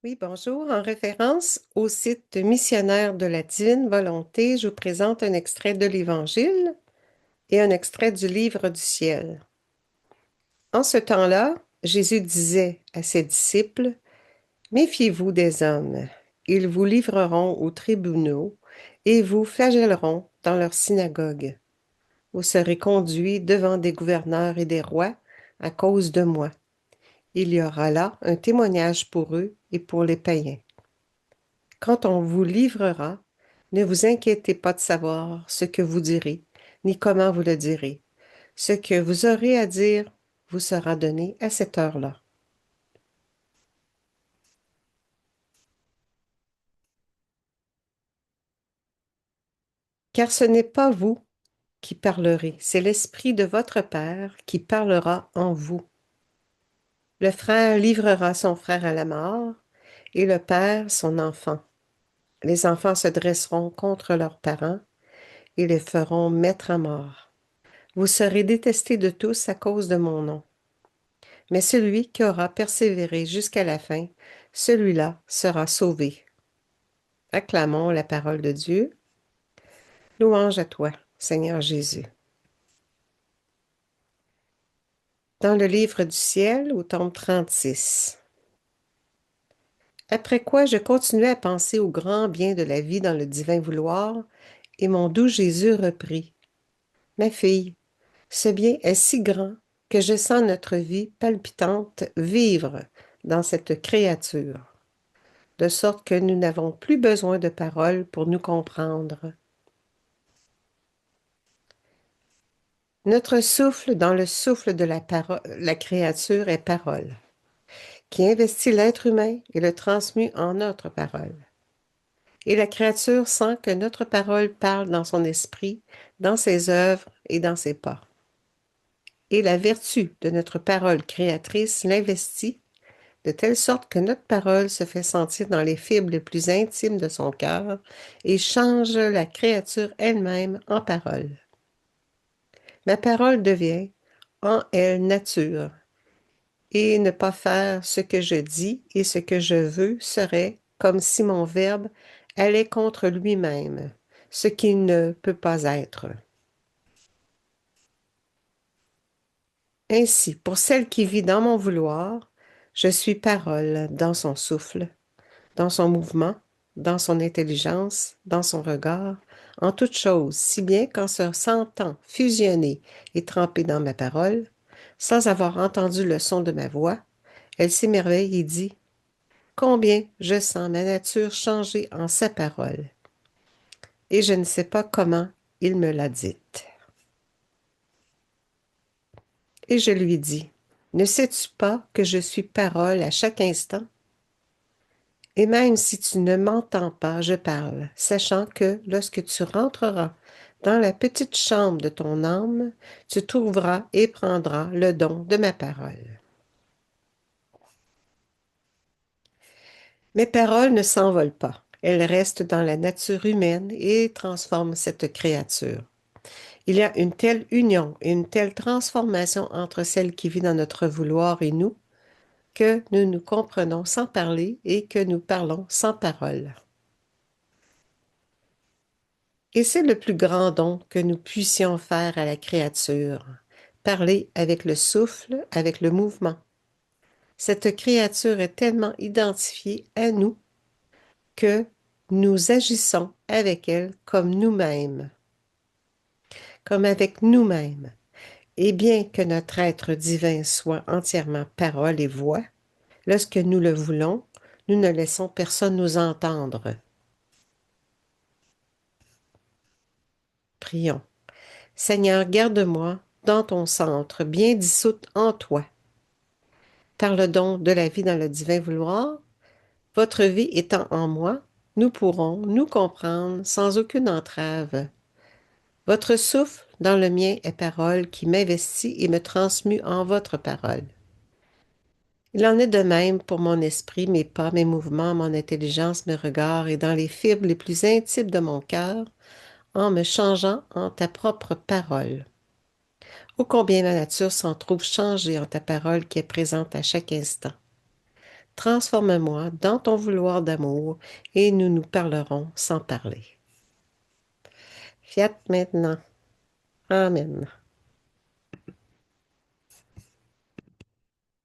Oui, bonjour. En référence au site missionnaire de la Divine Volonté, je vous présente un extrait de l'Évangile et un extrait du Livre du ciel. En ce temps-là, Jésus disait à ses disciples, méfiez-vous des hommes. Ils vous livreront aux tribunaux et vous flagelleront dans leurs synagogues. Vous serez conduits devant des gouverneurs et des rois à cause de moi. Il y aura là un témoignage pour eux et pour les païens. Quand on vous livrera, ne vous inquiétez pas de savoir ce que vous direz, ni comment vous le direz. Ce que vous aurez à dire vous sera donné à cette heure-là. Car ce n'est pas vous qui parlerez, c'est l'Esprit de votre Père qui parlera en vous. Le frère livrera son frère à la mort, et le père son enfant. Les enfants se dresseront contre leurs parents et les feront mettre à mort. Vous serez détestés de tous à cause de mon nom. Mais celui qui aura persévéré jusqu'à la fin, celui-là sera sauvé. Acclamons la parole de Dieu. Louange à toi, Seigneur Jésus. Dans le livre du ciel, au tome 36. Après quoi je continuai à penser au grand bien de la vie dans le divin vouloir, et mon doux Jésus reprit. Ma fille, ce bien est si grand que je sens notre vie palpitante vivre dans cette créature, de sorte que nous n'avons plus besoin de paroles pour nous comprendre. Notre souffle dans le souffle de la créature est parole, qui investit l'être humain et le transmue en notre parole. Et la créature sent que notre parole parle dans son esprit, dans ses œuvres et dans ses pas. Et la vertu de notre parole créatrice l'investit de telle sorte que notre parole se fait sentir dans les fibres les plus intimes de son cœur et change la créature elle-même en parole. Ma parole devient en elle nature, et ne pas faire ce que je dis et ce que je veux serait comme si mon verbe allait contre lui-même, ce qui ne peut pas être. Ainsi, pour celle qui vit dans mon vouloir, je suis parole dans son souffle, dans son mouvement, dans son intelligence, dans son regard, en toute chose, si bien qu'en se sentant fusionnée et trempée dans ma parole, sans avoir entendu le son de ma voix, elle s'émerveille et dit, combien je sens ma nature changer en sa parole, et je ne sais pas comment il me l'a dite. Et je lui dis, ne sais-tu pas que je suis parole à chaque instant? Et même si tu ne m'entends pas, je parle, sachant que lorsque tu rentreras dans la petite chambre de ton âme, tu trouveras et prendras le don de ma parole. Mes paroles ne s'envolent pas. Elles restent dans la nature humaine et transforment cette créature. Il y a une telle union et une telle transformation entre celle qui vit dans notre vouloir et nous, que nous nous comprenons sans parler et que nous parlons sans parole. Et c'est le plus grand don que nous puissions faire à la créature, parler avec le souffle, avec le mouvement. Cette créature est tellement identifiée à nous que nous agissons avec elle comme nous-mêmes, comme avec nous-mêmes. Et bien que notre être divin soit entièrement parole et voix, lorsque nous le voulons, nous ne laissons personne nous entendre. Prions. Seigneur, garde-moi dans ton centre, bien dissoute en toi. Par le don de la vie dans le divin vouloir, votre vie étant en moi, nous pourrons nous comprendre sans aucune entrave. Votre souffle dans le mien est parole qui m'investit et me transmue en votre parole. Il en est de même pour mon esprit, mes pas, mes mouvements, mon intelligence, mes regards et dans les fibres les plus intimes de mon cœur, en me changeant en ta propre parole. Ô combien ma nature s'en trouve changée en ta parole qui est présente à chaque instant. Transforme-moi dans ton vouloir d'amour et nous nous parlerons sans parler. Fiat maintenant. Amen.